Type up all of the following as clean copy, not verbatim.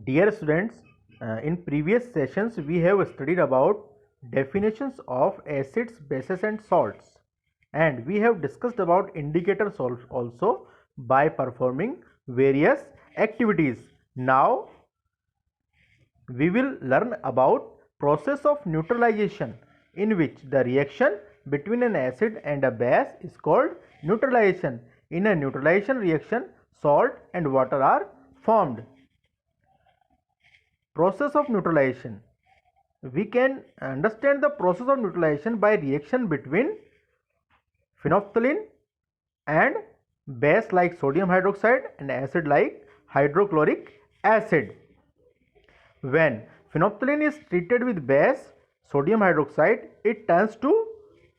Dear students, in previous sessions we have studied about definitions of acids, bases and salts, and we have discussed about indicators also by performing various activities. Now we will learn about process of neutralization, in which the reaction between an acid and a base is called neutralization. In a neutralization reaction, salt and water are formed. Process of neutralization. We can understand the process of neutralization by reaction between phenolphthalein and base like sodium hydroxide and acid like hydrochloric acid. When phenolphthalein is treated with base sodium hydroxide, it turns to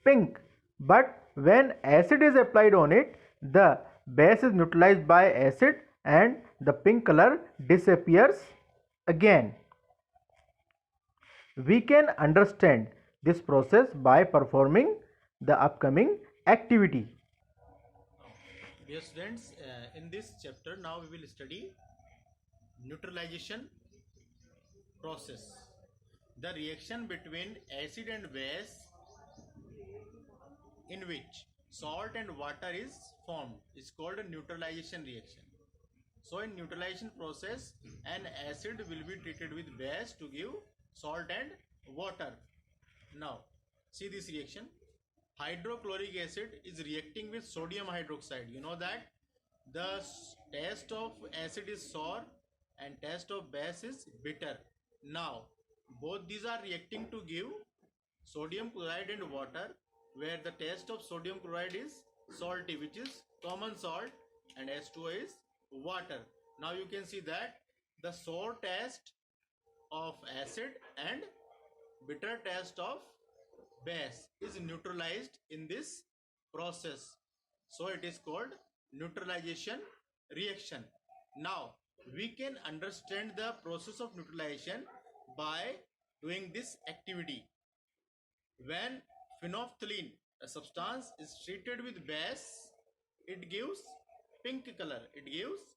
pink, but when acid is applied on it, the base is neutralized by acid and the pink color disappears again. We can understand this process by performing the upcoming activity. Dear students, in this chapter now we will study neutralization process. The reaction between acid and base in which salt and water is formed is called a neutralization reaction. So in neutralization process, an acid will be treated with base to give salt and water. Now see this reaction. Hydrochloric acid is reacting with sodium hydroxide. You know that the taste of acid is sour and taste of base is bitter. Now both these are reacting to give sodium chloride and water, where the taste of sodium chloride is salty, which is common salt, and H2O is water. Now you can see that the sour taste of acid and bitter taste of base is neutralized in this process. So it is called neutralization reaction. Now we can understand the process of neutralization by doing this activity. When phenolphthalein, a substance, is treated with base, it gives pink color. It gives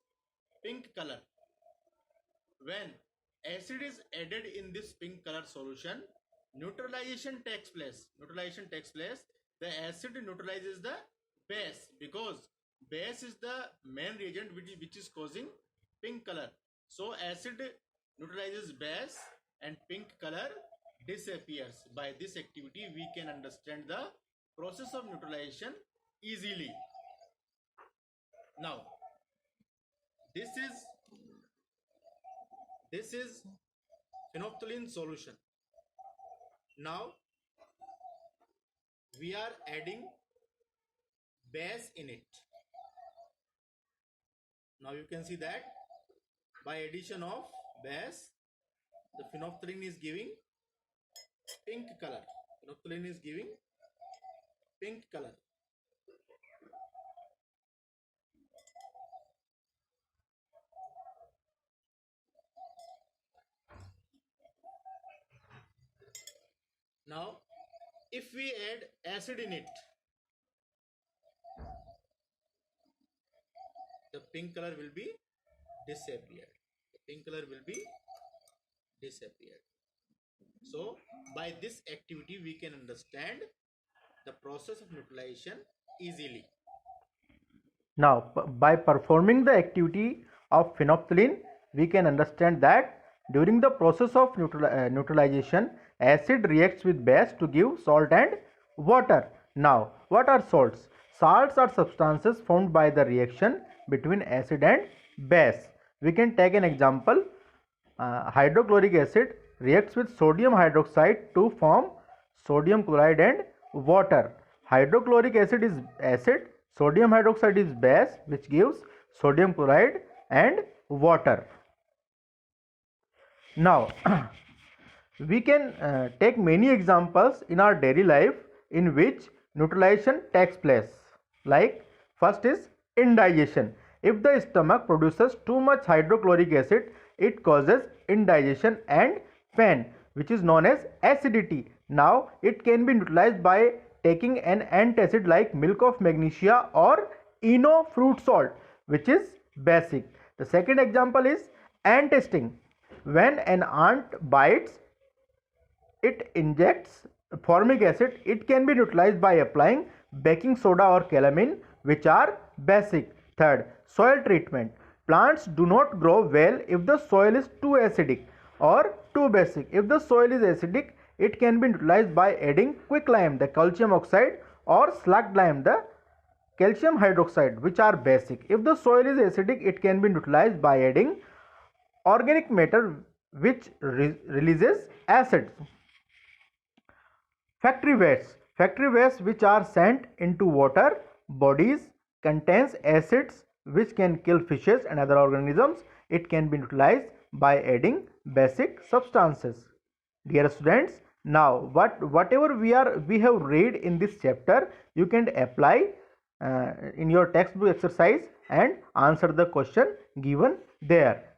pink color. When acid is added in this pink color solution, neutralization takes place. Neutralization takes place. The acid neutralizes the base, because base is the main reagent which is causing pink color. So acid neutralizes base and pink color disappears. By this activity we can understand the process of neutralization easily. Now this is phenolphthalein solution. Now we are adding base in it. Now you can see that by addition of base, the phenolphthalein is giving pink color. Phenolphthalein is giving pink color. Now if we add acid in it, the pink color will be disappeared. The pink color will be disappeared. So by this activity we can understand the process of neutralization easily. Now, by performing the activity of phenolphthalein, we can understand that during the process of neutralization, acid reacts with base to give salt and water. Now, what are salts? Salts are substances formed by the reaction between acid and base. We can take an example. Hydrochloric acid reacts with sodium hydroxide to form sodium chloride and water. Hydrochloric acid is acid, sodium hydroxide is base, which gives sodium chloride and water. Now we can take many examples in our daily life in which neutralization takes place. Like, first is indigestion. If the stomach produces too much hydrochloric acid, it causes indigestion and pain, which is known as acidity. Now it can be neutralized by taking an antacid like milk of magnesia or Eno fruit salt, which is basic. The second example is antacid. When an ant bites, it injects formic acid. It can be neutralized by applying baking soda or calamine, which are basic. Third, soil treatment. Plants do not grow well if the soil is too acidic or too basic. If the soil is acidic, it can be neutralized by adding quicklime, the calcium oxide, or slugged lime, the calcium hydroxide, which are basic. If the soil is acidic, it can be neutralized by adding organic matter, which releases acids. Factory waste which are sent into water bodies contains acids which can kill fishes and other organisms. It can be neutralized by adding basic substances. Dear students, now whatever we have read in this chapter, you can apply in your textbook exercise and answer the question given there.